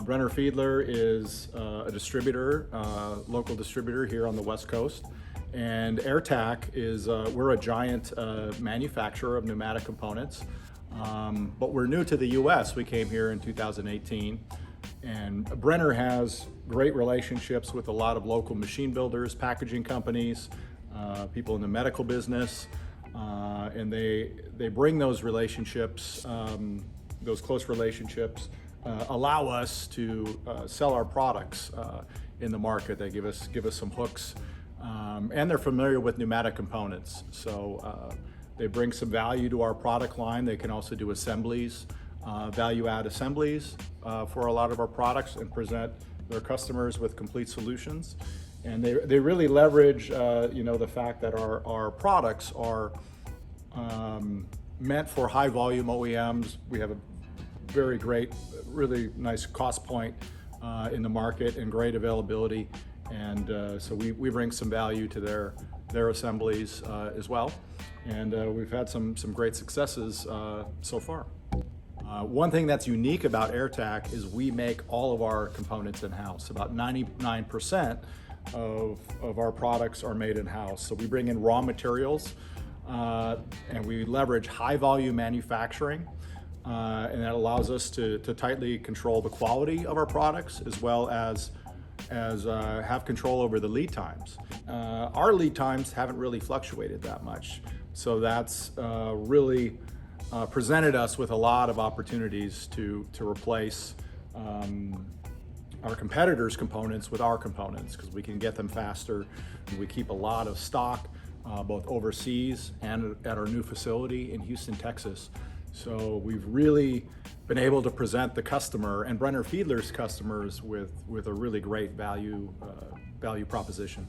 Brenner Fiedler is a distributor, local distributor here on the West Coast. And AirTac is, we're a giant manufacturer of pneumatic components. But we're new to the US. We came here in 2018. And Brenner has great relationships with a lot of local machine builders, packaging companies, people in the medical business. And they bring those relationships, those close relationships, allow us to sell our products in the market. They give us some hooks, and they're familiar with pneumatic components. So they bring some value to our product line. They can also do assemblies, value-add assemblies for a lot of our products, and present their customers with complete solutions. And they really leverage the fact that our products are meant for high volume OEMs. We have a very great, really nice cost point in the market and great availability. And so we bring some value to their assemblies as well. And we've had some great successes so far. One thing that's unique about AirTac is we make all of our components in-house. About 99% of our products are made in-house. So we bring in raw materials and we leverage high volume manufacturing. And that allows us to tightly control the quality of our products, as well as have control over the lead times. Our lead times haven't really fluctuated that much, so that's really presented us with a lot of opportunities to replace our competitors' components with our components, because we can get them faster. We keep a lot of stock both overseas and at our new facility in Houston, Texas. So we've really been able to present the customer and Brenner Fiedler's customers with a really great value proposition.